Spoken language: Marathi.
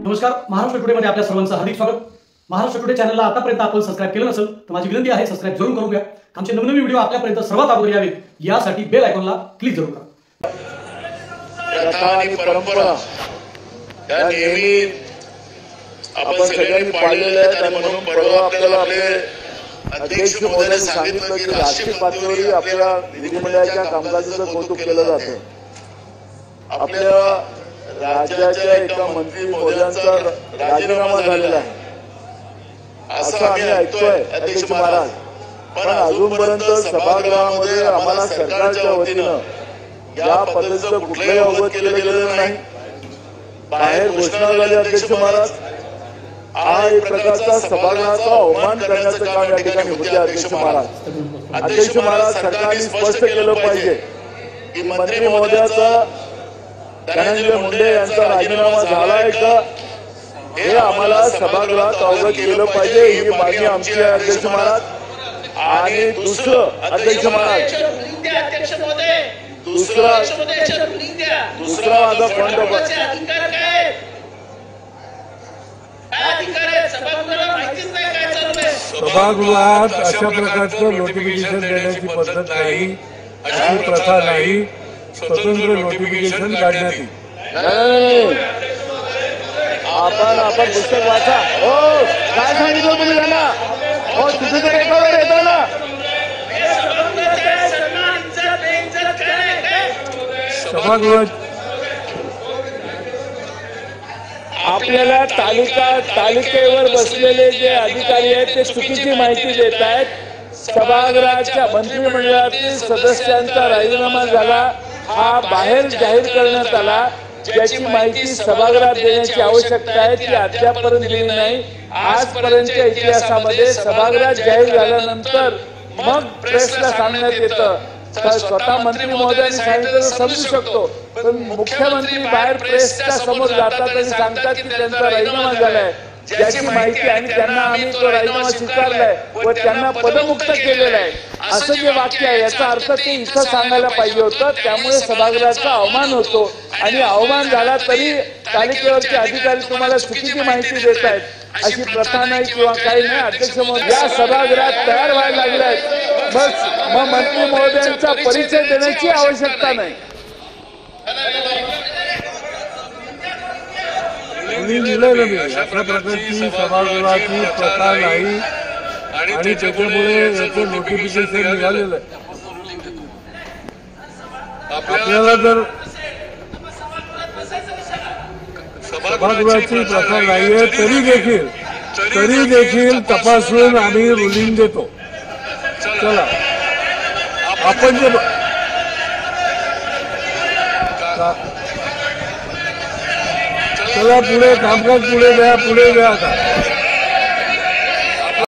नमस्कार, महाराष्ट्र टुडे मध्ये आपल्या सर्वांचं हार्दिक स्वागत। महाराष्ट्र टुडे चॅनलला आतापर्यंत आपण सबस्क्राइब केलं नसेल तर माझी विनंती आहे, सबस्क्राइब जरूर करून घ्या। आमचे नवनवीन व्हिडिओ आपल्यापर्यंत सर्वात अगोदर यावेत यासाठी बेल आयकॉनला क्लिक जरूर करा। प्रथा आणि परंपरा या नेहमी आपण सगळ्यांनी पाळलेल्या आहेत आणि म्हणून परवा आपल्याला आपले अध्यक्ष महोदयांनी सांगितलं की राष्ट्रीय पातळीवर आपल्या विधिमंडळाच्या कामकाजाचं कौतुक केलं जातं। आपल्या राज्याच्या एका मंत्री महोदयांचा राजीनामा झालेला आहे असं आम्ही ऐकतोय अध्यक्ष महाराज, पण अजूनपर्यंत सभागृहामध्ये आम्हाला सरकारच्या वतीनं या पद्धतीचं कुठलंही अवगत केलं गेलेलं नाही। बाहेर घोषणा झाली अध्यक्ष महाराज, हा एक प्रकारचा सभागृहाचा अवमान करण्याचं काम या ठिकाणी होते अध्यक्ष महाराज। अध्यक्ष महाराज, सरकारने स्पष्ट केलं पाहिजे की मंत्री महोदयाचा धनंजय मुंडे यांचा राजीनामा झालाय का हे आम्हाला सभागृहात अवगत केलं पाहिजे, ही मागणी आमची आहे अध्यक्ष महाराज। आणि दुसरं अध्यक्ष महाराज, दुसरा माझा पॉइंट ऑफ सभागृहात अशा प्रकारचं नोटिफिकेशन देण्याची पद्धत नाही, अशी प्रथा नाही। स्वतंत्र नोटिफिकेशन काढण्यात येईल। आपण पुस्तक वाचा। हो, काय सांगितलं तुम्ही त्यांना? हो, चुकीचं रेकॉर्ड येतं ना। सभागृहात आपल्याला तालिकेवर बसलेले जे अधिकारी आहेत ते चुकीची माहिती देत आहेत। सभागृहाच्या मंत्रिमंडळातील सदस्यांचा राजीनामा झाला हा बाहेर जाहीर करण्यात आला, ज्याची माहिती सभागृहात देण्याची आवश्यकता आहे ती अद्यापर्यंत दिली नाही। आजपर्यंतच्या इतिहासामध्ये सभागृहात जाहीर झाल्यानंतर मग प्रेसला सांगण्यात येतं। स्वतः मंत्री महोदयांनी सांगितलं तर समजू शकतो, पण मुख्यमंत्री बाहेर प्रेसच्या समोर जातात आणि सांगतात की त्यांचा राजीनामा झालाय, ज्याची माहिती आणि त्यांना आम्ही तो राजीनामा स्वीकारलाय व त्यांना पदमुक्त केलेला आहे असं जे वाक्य आहे याचा अर्थ ते इथं सांगायला पाहिजे होतं। त्यामुळे सभागृहाचा अवमान होतो आणि अवमान झाला तरी तालिकेवरचे अधिकारी तुम्हाला चुकीची माहिती देत आहेत अशी प्रथा नाही किंवा काही नाही। अध्यक्ष महोदय या सभागृहात तयार व्हायला लागले आहेत, बस मग मंत्री महोदयांचा परिचय देण्याची आवश्यकता नाही। अशा प्रकारची सभागृहाची प्रथा नाही आणि त्याच्यामुळे याचं नोटिफिकेशन निघालेलं आहे। आपल्याला जर सभागृहाची प्रथा नाहीये तरी देखील तपासून आम्ही रुलिंग देतो। चला आपण जे चला पुढे कामकाज पुढे द्या आता।